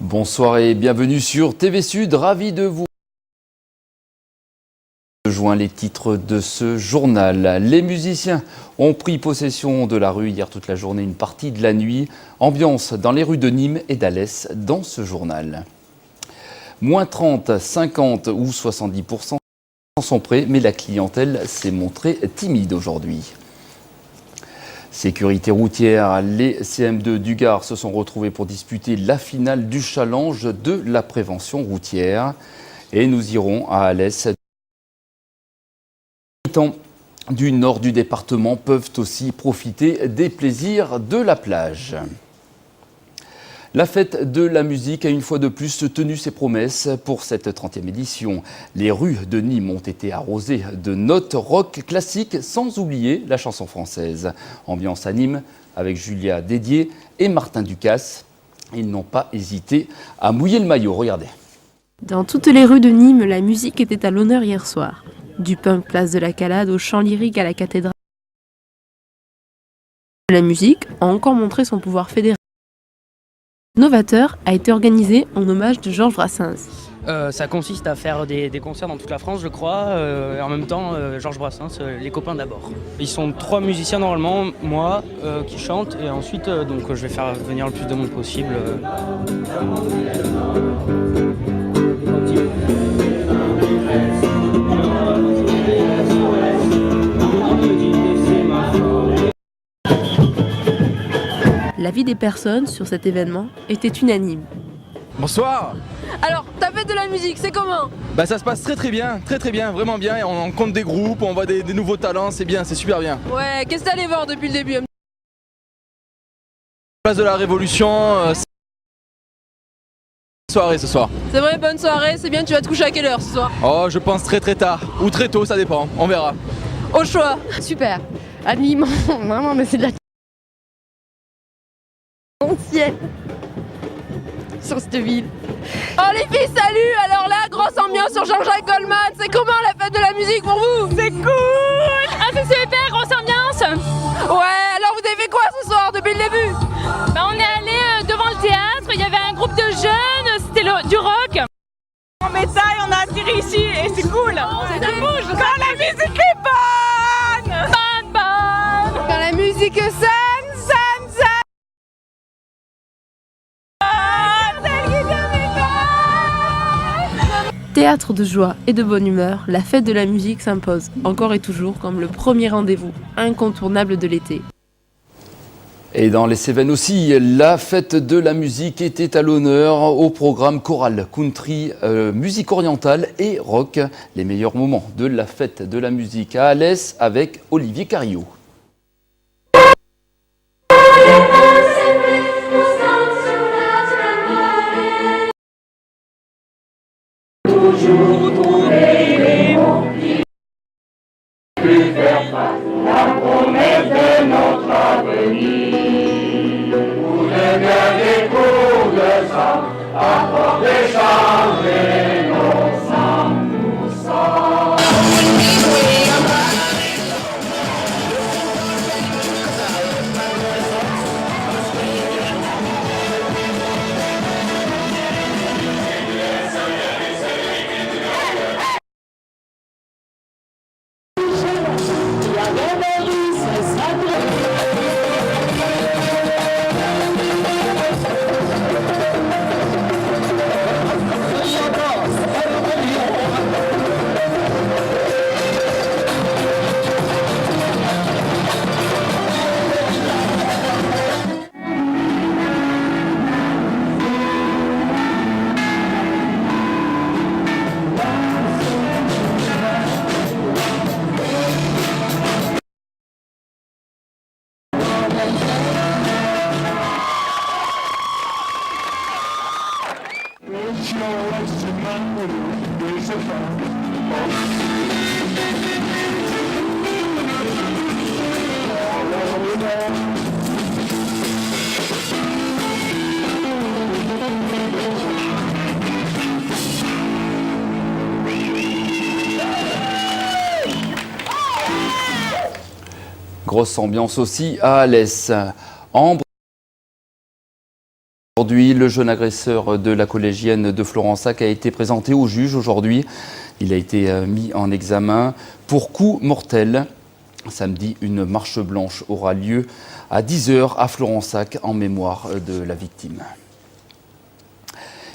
Bonsoir et bienvenue sur TV Sud, ravi de vous rejoindre les titres de ce journal. Les musiciens ont pris possession de la rue hier toute la journée, une partie de la nuit. Ambiance dans les rues de Nîmes et d'Alès dans ce journal. Moins 30, 50 ou 70% sont prêts, mais la clientèle s'est montrée timide aujourd'hui. Sécurité routière, les CM2 du Gard se sont retrouvés pour disputer la finale du challenge de la prévention routière. Et nous irons à Alès. Les habitants du nord du département peuvent aussi profiter des plaisirs de la plage. La fête de la musique a une fois de plus tenu ses promesses pour cette 30e édition. Les rues de Nîmes ont été arrosées de notes rock classiques sans oublier la chanson française. Ambiance à Nîmes avec Julia Dédier et Martin Ducasse. Ils n'ont pas hésité à mouiller le maillot, regardez. Dans toutes les rues de Nîmes, la musique était à l'honneur hier soir. Du punk place de la Calade au chant lyrique à la cathédrale. La musique a encore montré son pouvoir fédéral. Novateur a été organisé en hommage de Georges Brassens. Ça consiste à faire des concerts dans toute la France, je crois, et en même temps, Georges Brassens, les copains d'abord. Ils sont 3 musiciens normalement, moi qui chante, et ensuite donc, je vais faire venir le plus de monde possible. La vie des personnes sur cet événement était unanime. Bonsoir. Alors, ta fête de la musique, c'est comment? Ça se passe très bien, vraiment bien. Et on rencontre des groupes, on voit des nouveaux talents, c'est bien, c'est super bien. Ouais, qu'est-ce que t'es allé voir depuis le début? Place de la Révolution, soirée ce soir. C'est vrai, bonne soirée, c'est bien, tu vas te coucher à quelle heure ce soir? Oh, je pense très tard, ou très tôt, ça dépend, on verra. Au choix. Super. Anime, vraiment, mais c'est de la ancienne sur cette ville. Oh les filles, salut! Alors là, grosse ambiance sur Jean-Jacques Goldman, c'est comment la fête de la musique pour vous? C'est cool! Ah c'est super, grosse ambiance! Ouais, alors vous avez fait quoi ce soir depuis le début? On est allé devant le théâtre, il y avait un groupe de jeunes, c'était du rock. En médaille, on a atterri ici et c'est cool! Ça bouge! Quand la musique est bonne! Bonne, bonne! Quand la musique sonne! Théâtre de joie et de bonne humeur, la fête de la musique s'impose, encore et toujours, comme le premier rendez-vous incontournable de l'été. Et dans les Cévennes aussi, la fête de la musique était à l'honneur au programme choral, country, musique orientale et rock. Les meilleurs moments de la fête de la musique à Alès avec Olivier Carriot. La promesse de notre avenir, où le bien des cours de sang apporte changer nos sangs, nous sommes. Grosse ambiance aussi à Alès. Ambre Aujourd'hui, le jeune agresseur de la collégienne de Florensac a été présenté au juge aujourd'hui. Il a été mis en examen pour coup mortel. Samedi, une marche blanche aura lieu à 10h à Florensac en mémoire de la victime.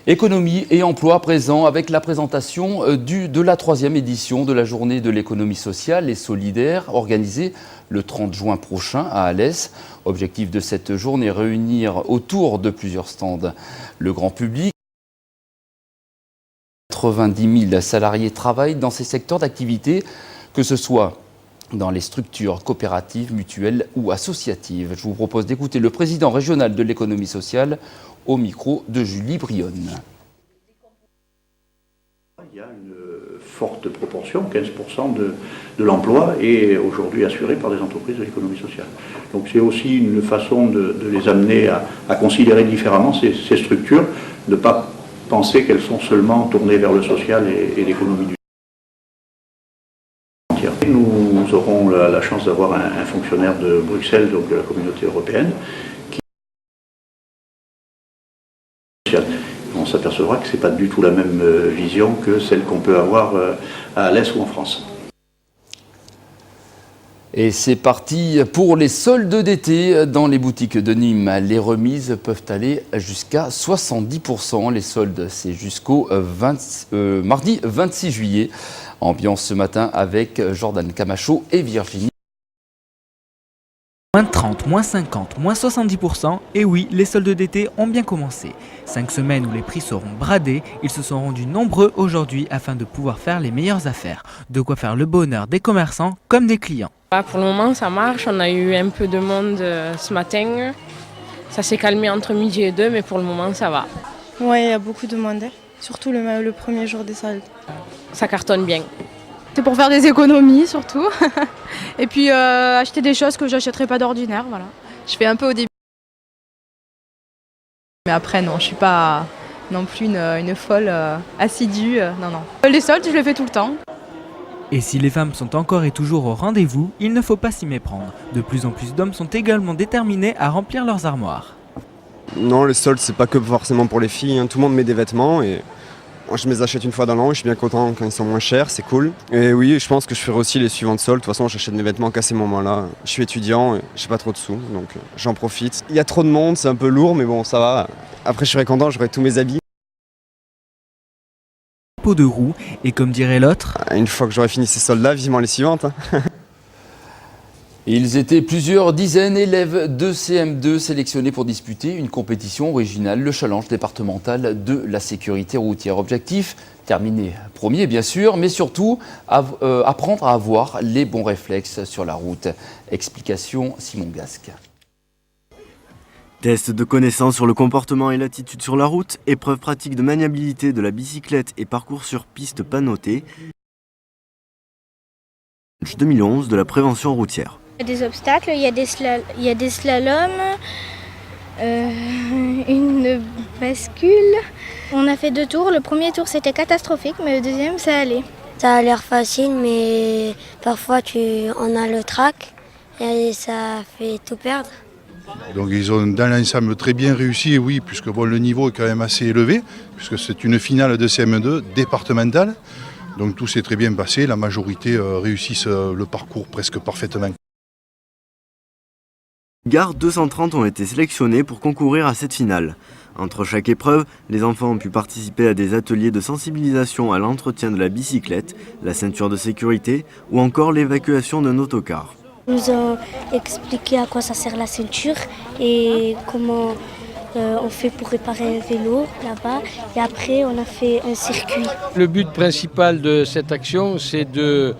Économie et emploi présent avec la présentation de la 3e édition de la journée de l'économie sociale et solidaire organisée le 30 juin prochain à Alès. Objectif de cette journée, réunir autour de plusieurs stands le grand public. 90 000 salariés travaillent dans ces secteurs d'activité, que ce soit dans les structures coopératives, mutuelles ou associatives. Je vous propose d'écouter le président régional de l'économie sociale au micro de Julie Brionne. Il y a une forte proportion, 15% de l'emploi est aujourd'hui assuré par des entreprises de l'économie sociale. Donc c'est aussi une façon de les amener à considérer différemment ces structures, de ne pas penser qu'elles sont seulement tournées vers le social et l'économie du entière. Nous aurons la chance d'avoir un fonctionnaire de Bruxelles, donc de la communauté européenne, on s'apercevra que ce n'est pas du tout la même vision que celle qu'on peut avoir à Alès ou en France. Et c'est parti pour les soldes d'été dans les boutiques de Nîmes. Les remises peuvent aller jusqu'à 70%. Les soldes, c'est jusqu'au mardi 26 juillet. Ambiance ce matin avec Jordan Camacho et Virginie. Moins 30, moins 50, moins 70%, et oui, les soldes d'été ont bien commencé. 5 semaines où les prix seront bradés, ils se sont rendus nombreux aujourd'hui afin de pouvoir faire les meilleures affaires. De quoi faire le bonheur des commerçants comme des clients. Pour le moment ça marche, on a eu un peu de monde ce matin. Ça s'est calmé entre midi et 2, mais pour le moment ça va. Ouais, il y a beaucoup de monde, surtout le premier jour des soldes. Ça cartonne bien. C'est pour faire des économies surtout. Et puis acheter des choses que j'achèterais pas d'ordinaire, voilà. Je fais un peu au début. Mais après non, je suis pas non plus une folle assidue, non. Les soldes, je les fais tout le temps. Et si les femmes sont encore et toujours au rendez-vous, il ne faut pas s'y méprendre. De plus en plus d'hommes sont également déterminés à remplir leurs armoires. Non, les soldes, c'est pas que forcément pour les filles, hein. Tout le monde met des vêtements et moi, je me les achète une fois dans l'an et je suis bien content quand ils sont moins chers, c'est cool. Et oui, je pense que je ferai aussi les suivantes soldes. De toute façon, j'achète mes vêtements qu'à ces moments-là. Je suis étudiant et j'ai pas trop de sous, donc j'en profite. Il y a trop de monde, c'est un peu lourd, mais bon, ça va. Après, je serai content, j'aurai tous mes habits. Peau de roue, et comme dirait l'autre, une fois que j'aurai fini ces soldes-là, vivement les suivantes. Ils étaient plusieurs dizaines d'élèves de CM2 sélectionnés pour disputer une compétition originale, le challenge départemental de la sécurité routière. Objectif, terminer premier bien sûr, mais surtout apprendre à avoir les bons réflexes sur la route. Explication Simon Gasque. Test de connaissances sur le comportement et l'attitude sur la route, épreuve pratique de maniabilité de la bicyclette et parcours sur piste pas noté. 2011 de la prévention routière. Il y a des obstacles, il y a des slaloms, une bascule. On a fait 2 tours, le premier tour c'était catastrophique, mais le deuxième ça allait. Ça a l'air facile, mais parfois on a le trac et ça fait tout perdre. Donc ils ont dans l'ensemble très bien réussi, oui, puisque bon, le niveau est quand même assez élevé, puisque c'est une finale de CM2 départementale. Donc tout s'est très bien passé, la majorité réussissent le parcours presque parfaitement. Gares 230 ont été sélectionnés pour concourir à cette finale. Entre chaque épreuve, les enfants ont pu participer à des ateliers de sensibilisation à l'entretien de la bicyclette, la ceinture de sécurité ou encore l'évacuation d'un autocar. Ils nous ont expliqué à quoi ça sert la ceinture et comment on fait pour réparer un vélo là-bas. Et après, on a fait un circuit. Le but principal de cette action, c'est de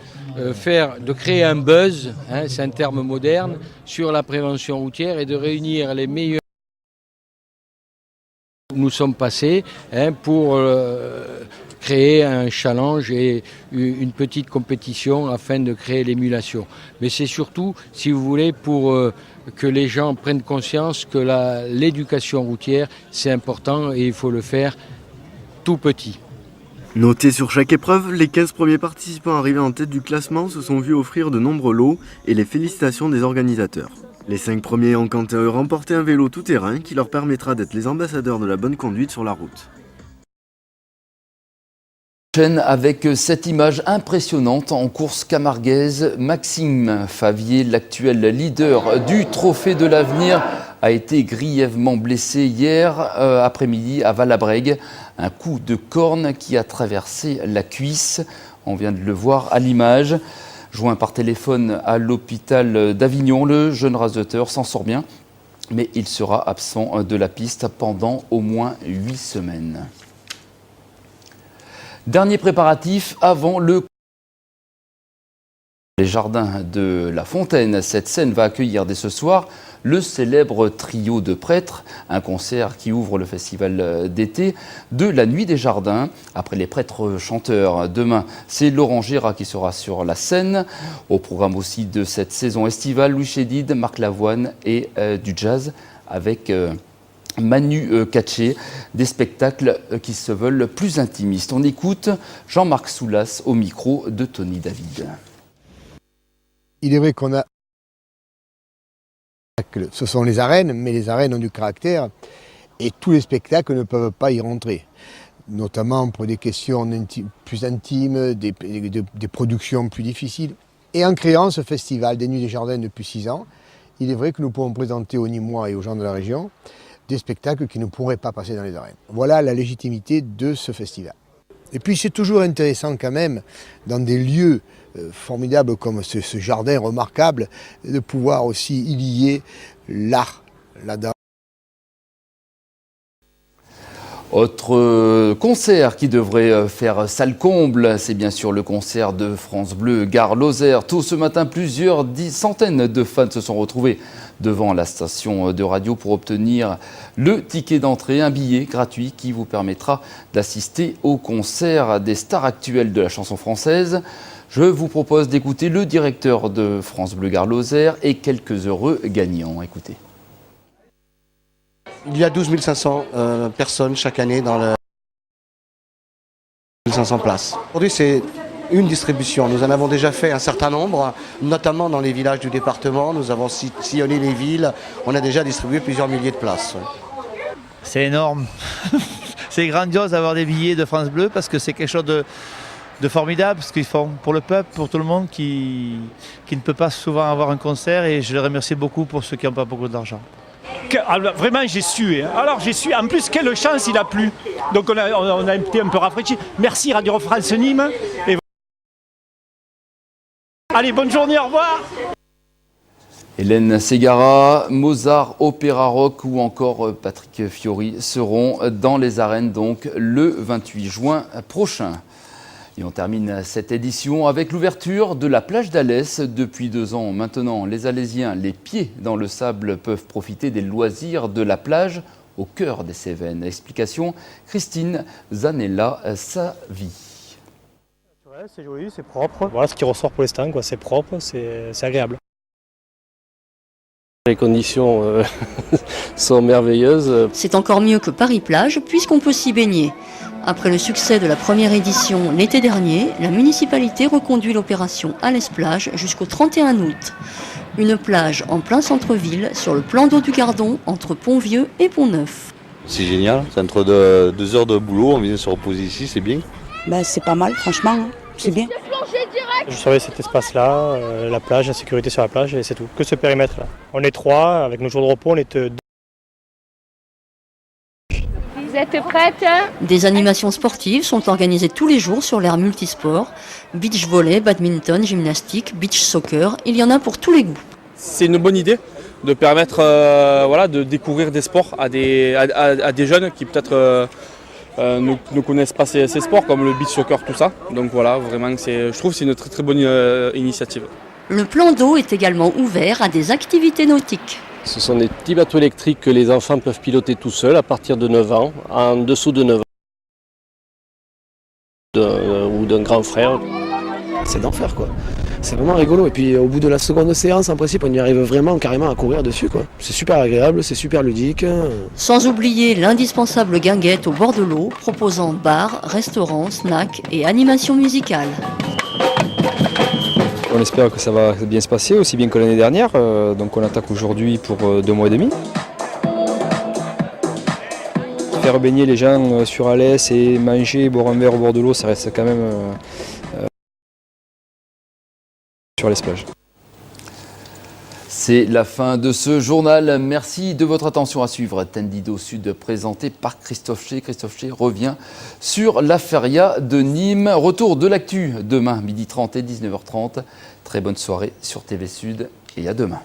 créer un buzz, c'est un terme moderne, sur la prévention routière et de réunir les meilleurs. Nous sommes passés pour créer un challenge et une petite compétition afin de créer l'émulation. Mais c'est surtout, si vous voulez, pour que les gens prennent conscience que l'éducation routière, c'est important et il faut le faire tout petit. Notés sur chaque épreuve, les 15 premiers participants arrivés en tête du classement se sont vus offrir de nombreux lots et les félicitations des organisateurs. Les 5 premiers ont quant à eux remporté un vélo tout-terrain qui leur permettra d'être les ambassadeurs de la bonne conduite sur la route. Avec cette image impressionnante en course camarguaise, Maxime Favier, l'actuel leader du Trophée de l'Avenir, a été grièvement blessé hier après-midi à Valabrègue. Un coup de corne qui a traversé la cuisse. On vient de le voir à l'image. Joint par téléphone à l'hôpital d'Avignon, le jeune raseteur s'en sort bien, mais il sera absent de la piste pendant au moins 8 semaines. Dernier préparatif avant les jardins de la Fontaine. Cette scène va accueillir dès ce soir le célèbre trio de prêtres, un concert qui ouvre le festival d'été de la Nuit des Jardins. Après les prêtres chanteurs, demain, c'est Laurent Gérard qui sera sur la scène. Au programme aussi de cette saison estivale, Louis Chédid, Marc Lavoine et du jazz avec Manu Katché, des spectacles qui se veulent plus intimistes. On écoute Jean-Marc Soulas au micro de Tony David. Il est vrai qu'on a... Ce sont les arènes, mais les arènes ont du caractère et tous les spectacles ne peuvent pas y rentrer. Notamment pour des questions plus intimes, des productions plus difficiles. Et en créant ce festival des Nuits des Jardins depuis 6 ans, il est vrai que nous pouvons présenter aux Nîmois et aux gens de la région des spectacles qui ne pourraient pas passer dans les arènes. Voilà la légitimité de ce festival. Et puis c'est toujours intéressant quand même, dans des lieux formidables comme ce jardin remarquable, de pouvoir aussi y lier l'art, la danse. Autre concert qui devrait faire salle comble, c'est bien sûr le concert de France Bleu Gare Lozère. Tôt ce matin, plusieurs centaines de fans se sont retrouvés devant la station de radio pour obtenir le ticket d'entrée, un billet gratuit qui vous permettra d'assister au concert des stars actuelles de la chanson française. Je vous propose d'écouter le directeur de France Bleu Gare Lozère et quelques heureux gagnants. Écoutez. Il y a 12 500 personnes chaque année dans le 500 places. Aujourd'hui, c'est une distribution. Nous en avons déjà fait un certain nombre, notamment dans les villages du département. Nous avons sillonné les villes. On a déjà distribué plusieurs milliers de places. C'est énorme. C'est grandiose d'avoir des billets de France Bleu parce que c'est quelque chose de formidable, ce qu'ils font pour le peuple, pour tout le monde qui ne peut pas souvent avoir un concert. Et je les remercie beaucoup pour ceux qui n'ont pas beaucoup d'argent. Alors, vraiment j'ai su, hein. Alors j'ai su, en plus quelle chance il a plu, donc on a été un peu rafraîchi. Merci Radio France Nîmes. Et... Allez, bonne journée, au revoir. Hélène Ségara, Mozart, Opéra Rock ou encore Patrick Fiori seront dans les arènes donc le 28 juin prochain. Et on termine cette édition avec l'ouverture de la plage d'Alès. Depuis 2 ans maintenant, les Alésiens, les pieds dans le sable, peuvent profiter des loisirs de la plage au cœur des Cévennes. Explication, Christine Zanella-Savy. C'est joli, c'est propre. Voilà ce qui ressort pour l'instant, c'est propre, c'est agréable. Les conditions sont merveilleuses. C'est encore mieux que Paris-Plage puisqu'on peut s'y baigner. Après le succès de la première édition l'été dernier, la municipalité reconduit l'opération Alès-Plage jusqu'au 31 août. Une plage en plein centre-ville sur le plan d'eau du Gardon entre Pont-Vieux et Pont-Neuf. C'est génial, c'est entre 2 heures de boulot, on vient se reposer ici, c'est bien. C'est pas mal, franchement, c'est bien. Je surveille cet espace-là, la plage, la sécurité sur la plage et c'est tout, que ce périmètre-là. On est 3, avec nos jours de repos, on est 2. Vous êtes prêtes? Des animations sportives sont organisées tous les jours sur l'aire multisport. Beach volley, badminton, gymnastique, beach soccer, il y en a pour tous les goûts. C'est une bonne idée de permettre de découvrir des sports à des jeunes qui peut-être ne connaissent pas ces sports comme le beach soccer, tout ça. Donc voilà, vraiment, je trouve que c'est une très très bonne initiative. Le plan d'eau est également ouvert à des activités nautiques. Ce sont des petits bateaux électriques que les enfants peuvent piloter tout seuls à partir de 9 ans, en dessous de 9 ans, ou d'un grand frère. C'est d'enfer quoi. C'est vraiment rigolo. Et puis au bout de la seconde séance, en principe, on y arrive vraiment carrément à courir dessus quoi. C'est super agréable, c'est super ludique. Sans oublier l'indispensable guinguette au bord de l'eau, proposant bar, restaurants, snacks et animations musicales. On espère que ça va bien se passer, aussi bien que l'année dernière. Donc on attaque aujourd'hui pour 2 mois et demi. Faire baigner les gens sur Alès et manger, boire un verre au bord de l'eau, ça reste quand même sur les plages. C'est la fin de ce journal. Merci de votre attention. À suivre Tendido Sud présenté par Christophe Ché. Christophe Ché revient sur la feria de Nîmes. Retour de l'actu demain 12h30 et 19h30. Très bonne soirée sur TV Sud et à demain.